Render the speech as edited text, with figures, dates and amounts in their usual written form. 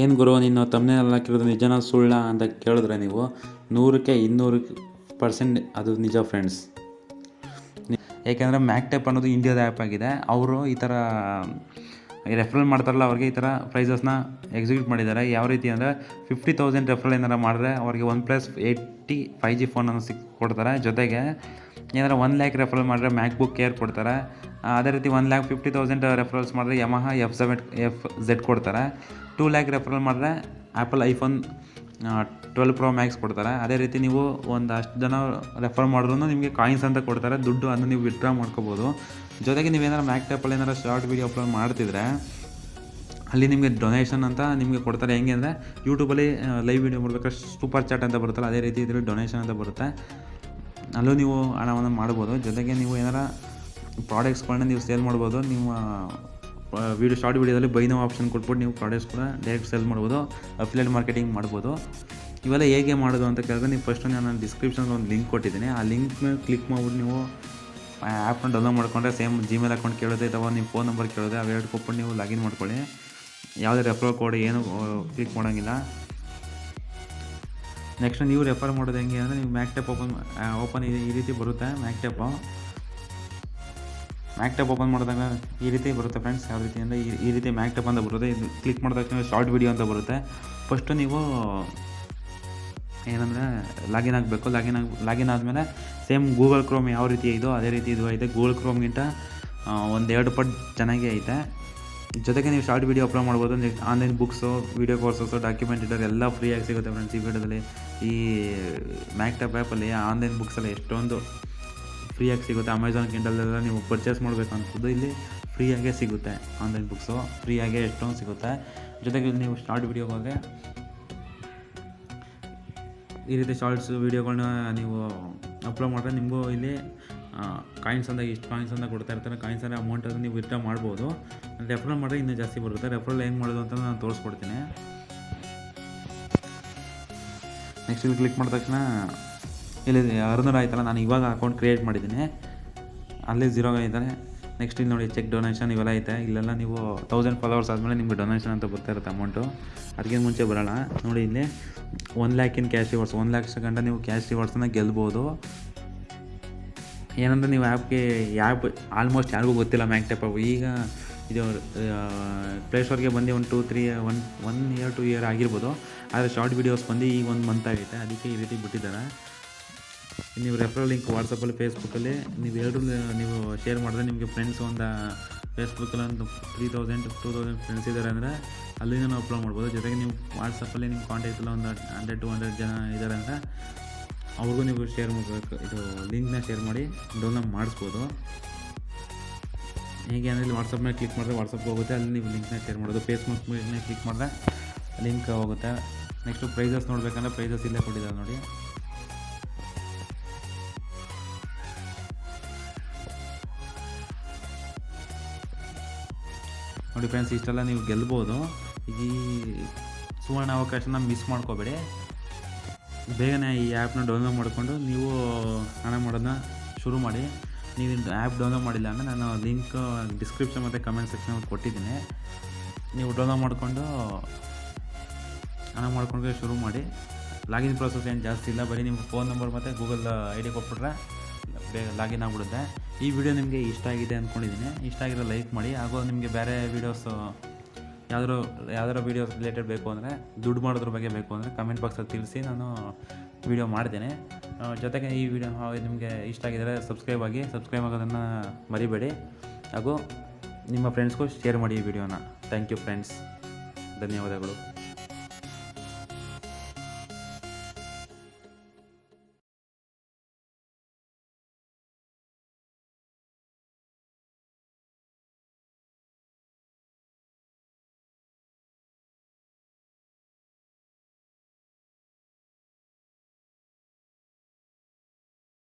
ಏನು ಗುರು ನೀನು ತಮ್ಮನೇಲಿ ಹಾಕಿರೋದು ನಿಜನ ಸುಳ್ಳ ಅಂತ ಕೇಳಿದ್ರೆ ನೀವು 100ಕ್ಕೆ 200% ಅದು ನಿಜ ಫ್ರೆಂಡ್ಸ್. ಏಕೆಂದರೆ ಮ್ಯಾಕ್ಟೆಪ್ ಅನ್ನೋದು ಇಂಡಿಯಾದ ಆ್ಯಪ್ ಆಗಿದೆ. ಅವರು ಈ ಥರ ರೆಫರಲ್ ಮಾಡ್ತಾರಲ್ಲ ಅವ್ರಿಗೆ ಈ ಥರ ಪ್ರೈಸಸ್ನ ಎಕ್ಸಿಕ್ಯೂಟ್ ಮಾಡಿದ್ದಾರೆ. ಯಾವ ರೀತಿ ಅಂದರೆ 50,000 ರೆಫರಲ್ ಏನಾರು ಮಾಡಿದ್ರೆ ಅವ್ರಿಗೆ OnePlus 80 5G ಫೋನನ್ನು ಕೊಡ್ತಾರೆ. ಜೊತೆಗೆ ಏನಾರು 1 lakh ರೆಫರಲ್ ಮಾಡಿದ್ರೆ ಮ್ಯಾಕ್ಬುಕ್ ಏರ್ ಕೊಡ್ತಾರೆ. ಅದೇ ರೀತಿ 1,50,000 ರೆಫರಲ್ಸ್ ಮಾಡಿದ್ರೆ ಯಮಹಾ FZ ಕೊಡ್ತಾರೆ. 2 lakh ರೆಫರಲ್ ಮಾಡಿದ್ರೆ ಆ್ಯಪಲ್ ಐಫೋನ್ 12 Pro Max ಕೊಡ್ತಾರೆ. ಅದೇ ರೀತಿ ನೀವು ಅಷ್ಟು ಜನ ರೆಫರ್ ಮಾಡಿದ್ರು ನಿಮಗೆ ಕಾಯಿನ್ಸ್ ಅಂತ ಕೊಡ್ತಾರೆ, ದುಡ್ಡು ಅದನ್ನು ನೀವು ವಿತ್ಡ್ರಾ ಮಾಡ್ಕೋಬೋದು. ಜೊತೆಗೆ ನೀವೇನಾರು ಮ್ಯಾಕ್ಟೆಪ್ಪಲ್ಲಿ ಏನಾರು ಶಾರ್ಟ್ ವೀಡಿಯೋ ಅಪ್ಲೋಡ್ ಮಾಡ್ತಿದ್ರೆ ಅಲ್ಲಿ ನಿಮಗೆ ಡೊನೇಷನ್ ಅಂತ ನಿಮಗೆ ಕೊಡ್ತಾರೆ. ಹೆಂಗೆ ಅಂದರೆ ಯೂಟ್ಯೂಬಲ್ಲಿ ಲೈವ್ ವೀಡಿಯೋ ಮಾಡ್ಬೇಕಾದ್ರೆ ಸೂಪರ್ ಚಾಟ್ ಅಂತ ಬರುತ್ತಲ್ಲ, ಅದೇ ರೀತಿ ಇದರಲ್ಲಿ ಡೊನೇಷನ್ ಅಂತ ಬರುತ್ತೆ. ಅಲ್ಲೂ ನೀವು ಹಣವನ್ನು ಮಾಡ್ಬೋದು. ಜೊತೆಗೆ ನೀವು ಏನಾರ ಪ್ರಾಡಕ್ಟ್ಸ್ಗಳನ್ನ ನೀವು ಸೇಲ್ ಮಾಡ್ಬೋದು. ನಿಮ್ಮ ಶಾರ್ಟ್ ವೀಡಿಯೋದಲ್ಲಿ ಬೈ ನೌ ಆಪ್ಷನ್ ಕೊಟ್ಬಿಟ್ಟು ನೀವು ಪ್ರಾಡಕ್ಟ್ಸ್ ಕೂಡ ಡೈರೆಕ್ಟ್ ಸೇಲ್ ಮಾಡ್ಬೋದು, ಅಫಿಲಿಯೇಟ್ ಮಾರ್ಕೆಟಿಂಗ್ ಮಾಡ್ಬೋದು. ಇವೆಲ್ಲ ಹೇಗೆ ಮಾಡೋದು ಅಂತ ಕೇಳಿದ್ರೆ ನೀವು ಫಸ್ಟು ನಾನು ಡಿಸ್ಕ್ರಿಪ್ಷನ್ಗೆ ಒಂದು ಲಿಂಕ್ ಕೊಟ್ಟಿದ್ದೀನಿ. ಆ ಲಿಂಕ್ ಮೇಲೆ ಕ್ಲಿಕ್ ಮಾಡಿಬಿಟ್ಟು ನೀವು ಆ್ಯಪ್ನ ಡೌನ್ಲೋಡ್ ಮಾಡ್ಕೊಂಡ್ರೆ ಸೇಮ್ ಜಿಮೇಲ್ ಅಕೌಂಟ್ ಕೇಳೋದೆ ಅಥವಾ ನಿಮ್ಮ ಫೋನ್ ನಂಬರ್ ಕೇಳೋದೆ, ಅವೆರಡು ಕೊಟ್ಬಿಟ್ಟು ನೀವು ಲಾಗಿನ್ ಮಾಡ್ಕೊಳ್ಳಿ. ಯಾವುದೇ ರೆಫರಲ್ ಕೋಡ್ ಏನು ಕ್ಲಿಕ್ ಮಾಡೋಂಗಿಲ್ಲ. ನೆಕ್ಸ್ಟ್ ನೀವು ರೆಫರ್ ಮಾಡೋದು ಹೆಂಗೆ ಅಂದರೆ ನೀವು ಮ್ಯಾಕ್ಟೆಪ್ ಓಪನ್ ಈ ರೀತಿ ಬರುತ್ತೆ. ಮ್ಯಾಕ್ಟೆಪ್ ಓಪನ್ ಮಾಡಿದಾಗ ಈ ರೀತಿ ಬರುತ್ತೆ ಫ್ರೆಂಡ್ಸ್. ಯಾವ ರೀತಿ ಅಂದರೆ ಈ ರೀತಿ ಮ್ಯಾಕ್ಟೆಪ್ ಅಂತ ಬರುತ್ತೆ. ಇದು ಕ್ಲಿಕ್ ಮಾಡಿದ ತಕ್ಷಣ ಶಾರ್ಟ್ ವೀಡಿಯೋ ಅಂತ ಬರುತ್ತೆ. ಫಸ್ಟು ನೀವು ಏನಂದರೆ ಲಾಗಿನ್ ಆಗಬೇಕು. ಲಾಗಿನ್ ಆದಮೇಲೆ ಸೇಮ್ ಗೂಗಲ್ ಕ್ರೋಮ್ ಯಾವ ರೀತಿ ಇದೋ ಅದೇ ರೀತಿ ಇದು ಐತೆ. ಗೂಗಲ್ ಕ್ರೋಮ್ಗಿಂತ 1-2 ಪಟ್ಟು ಚೆನ್ನಾಗಿ ಐತೆ. ಜೊತೆಗೆ ನೀವು ಶಾರ್ಟ್ ವೀಡಿಯೋ ಅಪ್ಲೋಡ್ ಮಾಡ್ಬೋದು. Online books, video courses, document editor ಎಲ್ಲ ಫ್ರೀಯಾಗಿ ಸಿಗುತ್ತೆ ಫ್ರೆಂಡ್ಸ್. ಈ ವಿಡಿಯೋದಲ್ಲಿ ಈ ಮ್ಯಾಕ್ಟೆಪ್ ಆ್ಯಪಲ್ಲಿ ಆನ್ಲೈನ್ ಬುಕ್ಸೆಲ್ಲ ಎಷ್ಟೊಂದು ಫ್ರೀಯಾಗಿ ಸಿಗುತ್ತೆ. ಅಮೆಝಾನ್ ಕಿಂಡಲ್ಲೆಲ್ಲ ನೀವು ಪರ್ಚೇಸ್ ಮಾಡಬೇಕು ಅನ್ಬೋದು, ಇಲ್ಲಿ ಫ್ರೀಯಾಗೇ ಸಿಗುತ್ತೆ. ಆನ್ಲೈನ್ ಬುಕ್ಸು ಫ್ರೀಯಾಗೇ ಎಷ್ಟೊಂದು ಸಿಗುತ್ತೆ. ಜೊತೆಗೆ ನೀವು ಶಾರ್ಟ್ ವೀಡಿಯೋಗೆ ಹೋದರೆ ಈ ರೀತಿ ಶಾರ್ಟ್ಸ್ ವೀಡಿಯೋಗಳನ್ನ ನೀವು ಅಪ್ಲೋಡ್ ಮಾಡಿದ್ರೆ ನಿಮಗೂ ಇಲ್ಲಿ ಕಾಯಿನ್ಸ್ ಅಂತ ಇಷ್ಟು ಕಾಯಿನ್ಸ್ ಅಂತ ಕೊಡ್ತಾ ಇರ್ತಾರೆ. ಕಾಯಿನ್ಸ್ ಅಂದರೆ ಅಮೌಂಟನ್ನು ನೀವು ವಿತ್ಡ್ರಾ ಮಾಡ್ಬೋದು. ರೆಫರಲ್ ಮಾಡಿದ್ರೆ ಇನ್ನೂ ಜಾಸ್ತಿ ಬರುತ್ತೆ. ರೆಫರಲ್ ಹೆಂಗೆ ಮಾಡೋದು ಅಂತ ನಾನು ತೋರಿಸ್ಕೊಡ್ತೀನಿ. ನೆಕ್ಸ್ಟ್ ಇಲ್ಲಿ ಕ್ಲಿಕ್ ಮಾಡಿದ ತಕ್ಷಣ ಇಲ್ಲಿ 600 ಆಯ್ತಲ್ಲ, ನಾನು ಇವಾಗ ಅಕೌಂಟ್ ಕ್ರಿಯೇಟ್ ಮಾಡಿದ್ದೀನಿ, ಅಲ್ಲೇ 0 ಆಯ್ತಾನೆ. ನೆಕ್ಸ್ಟ್ ಇಲ್ಲಿ ನೋಡಿ ಚೆಕ್ ಡೊನೇಷನ್ ಇವೆಲ್ಲ ಐತೆ. ಇಲ್ಲೆಲ್ಲ ನೀವು 1000 ಫಾಲೋವರ್ಸ್ ಆದಮೇಲೆ ನಿಮಗೆ ಡೊನೇಷನ್ ಅಂತ ಬರ್ತಾ ಇರುತ್ತೆ ಅಮೌಂಟು. ಅದಕ್ಕಿಂತ ಮುಂಚೆ ಬರೋಲ್ಲ. ನೋಡಿ ಇಲ್ಲಿ 1 lakh in cash rewards, 1 lakh ಗಂಟ ನೀವು ಕ್ಯಾಶ್ ರಿವಾರ್ಡ್ಸನ್ನು ಗೆಲ್ಬೋದು. ಏನಂದರೆ ನೀವು ಆ್ಯಪ್ ಆಲ್ಮೋಸ್ಟ್ ಯಾರಿಗೂ ಗೊತ್ತಿಲ್ಲ ಮ್ಯಾಕ್ಟೆಪ್. ಈಗ ಇದು ಪ್ಲೇಸ್ಟೋರ್ಗೆ ಬಂದು 1 year 2 year ಆಗಿರ್ಬೋದು. ಆದರೆ ಶಾರ್ಟ್ ವೀಡಿಯೋಸ್ ಬಂದು ಈಗ 1 month ಆಗೈತೆ. ಅದಕ್ಕೆ ಈ ರೀತಿ ಬಿಟ್ಟಿದ್ದಾರೆ. ನೀವು ರೆಫರಲ್ ಲಿಂಕ್ ವಾಟ್ಸಪ್ಪಲ್ಲಿ, ಫೇಸ್ಬುಕ್ಕಲ್ಲಿ ನೀವು ಶೇರ್ ಮಾಡಿದ್ರೆ ನಿಮಗೆ ಫ್ರೆಂಡ್ಸ್ ಫೇಸ್ಬುಕ್ಕಲ್ಲಿ ಒಂದು 3,000-2,000 ಫ್ರೆಂಡ್ಸ್ ಇದ್ದಾರೆ ಅಂದರೆ ಅಲ್ಲಿಂದ ಅಪ್ಲೋಡ್ ಮಾಡ್ಬೋದು. ಜೊತೆಗೆ ನೀವು ವಾಟ್ಸಪ್ಪಲ್ಲಿ ನಿಮ್ಮ ಕಾಂಟ್ಯಾಕ್ಟಲ್ಲಿ ಒಂದು 100-200 ಜನ ಇದ್ದಾರೆ ಅಂದರೆ ಅವ್ರಿಗೂ ನೀವು ಶೇರ್ ಮಾಡಬೇಕು. ಇದು ಲಿಂಕ್ನ ಶೇರ್ ಮಾಡಿ ಡೌನ್ಲೋಡ್ ಮಾಡಿಸ್ಬೋದು. ಹೇಗೆ ಅಂದರೆ ಇಲ್ಲಿ ವಾಟ್ಸಪ್ ಮೇಲೆ ಕ್ಲಿಕ್ ಮಾಡಿದ್ರೆ ವಾಟ್ಸಪ್ಗೆ ಹೋಗುತ್ತೆ, ಅಲ್ಲಿ ನೀವು ಲಿಂಕ್ನ ಶೇರ್ ಮಾಡೋದು. ಫೇಸ್ಬುಕ್ ಮೇಲೆ ಕ್ಲಿಕ್ ಮಾಡಿದ್ರೆ ಲಿಂಕ್ ಹೋಗುತ್ತೆ. ನೆಕ್ಸ್ಟು ಪ್ರೈಸಸ್ ನೋಡಬೇಕಂದ್ರೆ ಪ್ರೈಸಸ್ ಇಲ್ಲೇ ಕೊಟ್ಟಿದ್ದಾರೆ ನೋಡಿ. ನೋಡಿ ಫ್ರೆಂಡ್ಸ್, ಇಷ್ಟೆಲ್ಲ ನೀವು ಗೆಲ್ಬೋದು. ಈ ಸುವರ್ಣ ಅವಕಾಶನ ಮಿಸ್ ಮಾಡ್ಕೋಬೇಡಿ. ಬೇಗನೆ ಈ ಆ್ಯಪ್ನ ಡೌನ್ಲೋಡ್ ಮಾಡಿಕೊಂಡು ನೀವು ಹಣ ಮಾಡೋದನ್ನ ಶುರು ಮಾಡಿ. ನೀವು ಆ್ಯಪ್ ಡೌನ್ಲೋಡ್ ಮಾಡಿಲ್ಲ ಅಂದರೆ ನಾನು ಲಿಂಕ್ ಡಿಸ್ಕ್ರಿಪ್ಷನ್ ಮತ್ತು ಕಮೆಂಟ್ ಸೆಕ್ಷನಲ್ಲಿ ಕೊಟ್ಟಿದ್ದೀನಿ. ನೀವು ಡೌನ್ಲೋಡ್ ಮಾಡಿಕೊಂಡು ಹಣ ಮಾಡ್ಕೊಂಡು ಶುರು ಮಾಡಿ. ಲಾಗಿನ್ ಪ್ರೋಸೆಸ್ ಏನು ಜಾಸ್ತಿ ಇಲ್ಲ, ಬರೀ ನಿಮ್ಮ ಫೋನ್ ನಂಬರ್ ಮತ್ತು ಗೂಗಲ್ ID ಕೊಟ್ಬಿಟ್ರೆ ಬೇಗ ಲಾಗಿನ್ ಆಗಿಬಿಡುತ್ತೆ. ಈ ವಿಡಿಯೋ ನಿಮಗೆ ಇಷ್ಟ ಆಗಿದೆ ಅಂದ್ಕೊಂಡಿದ್ದೀನಿ. ಇಷ್ಟ ಆಗಿರೋ ಲೈಕ್ ಮಾಡಿ. ಹಾಗೂ ನಿಮಗೆ ಬೇರೆ ವೀಡಿಯೋಸು ಯಾವ್ದಾರು ವೀಡಿಯೋಸ್ ರಿಲೇಟೆಡ್ ಬೇಕು ಅಂದರೆ, ದುಡ್ಡು ಮಾಡೋದ್ರ ಬಗ್ಗೆ ಬೇಕು ಅಂದರೆ ಕಮೆಂಟ್ ಬಾಕ್ಸಲ್ಲಿ ತಿಳಿಸಿ, ನಾನು ವೀಡಿಯೋ ಮಾಡ್ತೇನೆ. ಜೊತೆಗೆ ಈ ವಿಡಿಯೋ ನಿಮಗೆ ಇಷ್ಟ ಆಗಿದ್ದರೆ ಸಬ್ಸ್ಕ್ರೈಬ್ ಆಗೋದನ್ನು ಮರಿಬೇಡಿ. ಹಾಗೂ ನಿಮ್ಮ ಫ್ರೆಂಡ್ಸ್ಗೂ ಶೇರ್ ಮಾಡಿ ಈ ವಿಡಿಯೋನ. ಥ್ಯಾಂಕ್ ಯು ಫ್ರೆಂಡ್ಸ್, ಧನ್ಯವಾದಗಳು.